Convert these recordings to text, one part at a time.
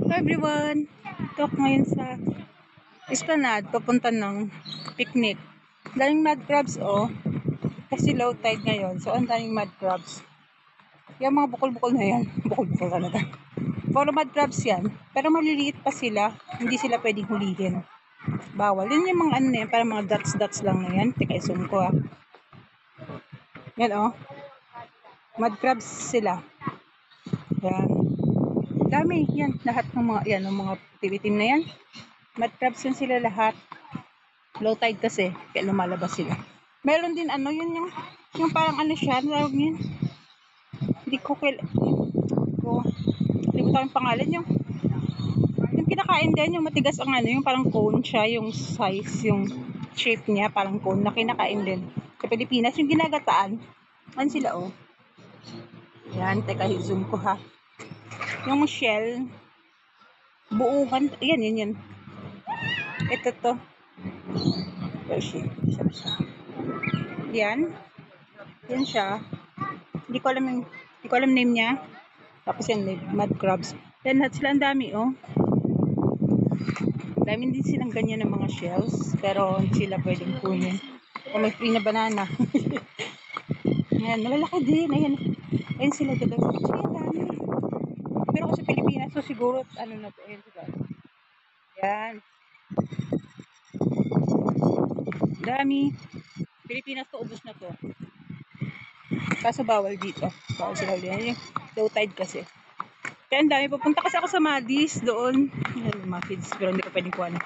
Hello everyone! Ito ako ngayon sa Esplanade, papunta ng picnic. Daming mud crabs kasi low tide ngayon. So, ang daming mud crabs. Yung mga bukol-bukol na yan, bukol-bukol talaga. Puro mud crabs yan. Pero maliliit pa sila, hindi sila pwedeng hulihin. Bawal. Yun yung mga ano na yan, parang mga dots-dots lang na yan. Teka, isum ko Yan mud crabs sila. Yan. Dami, yan, lahat ng mga, yan, ng mga tibitim na yan. Mud crabs yan sila lahat. Low tide kasi, kaya lumalabas sila. Meron din yung parang ano siya, tawag niyan. Hindi ko yung pangalan, yung kinakain din, yung matigas ang yung parang cone siya, yung size, yung shape niya, parang cone na kinakain din. Sa Pilipinas, yung ginagataan, ano sila Yan, teka, zoom ko yung shell, buuhan, yan. Ito to. Yan siya. Hindi ko alam name niya. Tapos yan, mud crabs. Yan, sila ang dami, Dami din silang ganyan ng mga shells. Pero hindi sila pwedeng kunin. Kung may free na banana. Yan, malalaki din. Ayan sila dalawa. Actually, ang dami. Pero kasi Pilipinas, so siguro, na to. Ayan, diba? Yan. Dami. Pilipinas to, ubos na to. Kaso bawal dito. Bawal sila ulit. Low tide kasi. Kaya ang dami. Papunta kasi ako sa Madis doon. Yan, mga kids. Pero hindi ko pwedeng kuha na.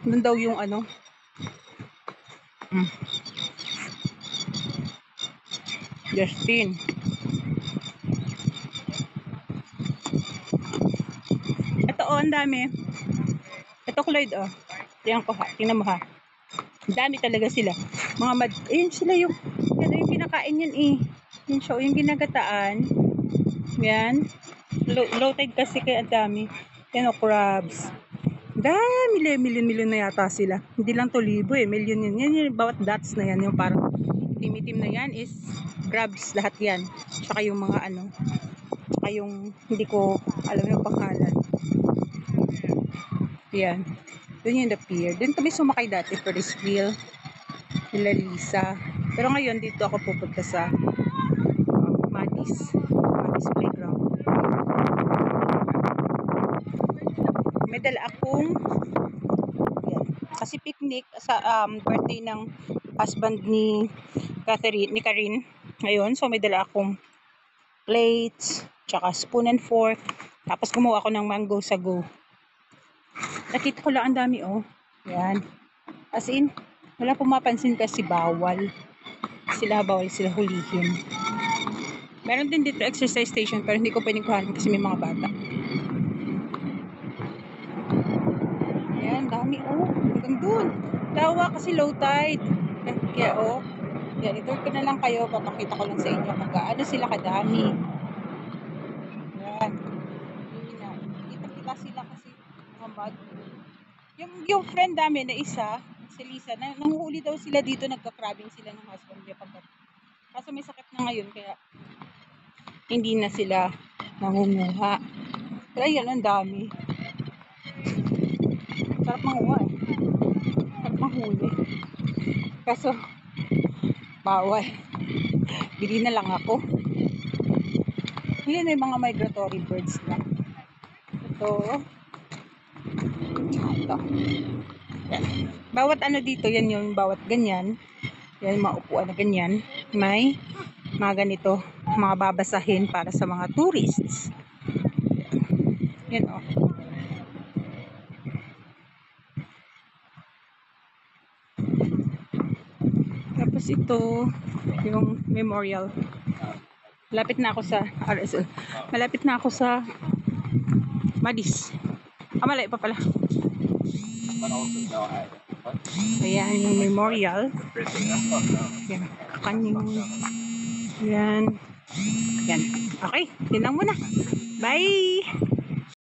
Doon daw yung Justin. Ito ang dami. Ito Clyde Tingnan ko tingnan mo Ang dami talaga sila. Mga ayun sila yung kinakain yan Yung show, yung ginagataan. Yan. Low tide kasi kaya ang dami. Yan crabs. Dami, million na yata sila. Hindi lang to libo million yan. Yan yung bawat dots na yan. Yung parang timitim na yan is crabs lahat yan. Tsaka yung mga tsaka yung hindi ko alam yung pangalan. Yan. Doon yung the pier. Doon kami sumakay dati for this wheel. Nila Lisa. Pero ngayon dito ako pupunta sa Madis Playground. May dala akong yan. Kasi picnic sa birthday ng husband ni Karin ngayon. So may dala akong plates, tsaka spoon and fork. Tapos gumawa ako ng mango sago. Nakita ko lang ang dami Yan. As in, wala pumapansin kasi bawal sila hulihin. Meron din dito exercise station pero hindi ko pwedeng kuhanin kasi may mga bata. Yan, dami hanggang dun. Tawa kasi low tide. Kaya yan, itour ko na lang kayo, papakita ko lang sa inyo kung gaano sila kadami. Yan. Kita sila kasi mga mud. Yung friend namin na isa, si Lisa, nanguhuli daw sila dito, nagka-crabbing sila ng husband niya kaso may sakit na ngayon kaya hindi na sila nangunguha. Pero yan, ang dami. Sarap manguha Sarap manghuli. Kaso bawal. Bili na lang ako. Yan may mga migratory birds na. Ito. Yan. Bawat dito, yan yung bawat ganyan. Yan yung mga upuan na ganyan. May mga ganito, mga babasahin para sa mga tourists. Yan Tapos ito, yung memorial. Malapit na ako sa RSL. Malapit na ako sa Madis. Malayo pa pala. Ayan yung memorial. Yan. Kanyang. Yan. Yan. Okay. Yun lang muna. Bye!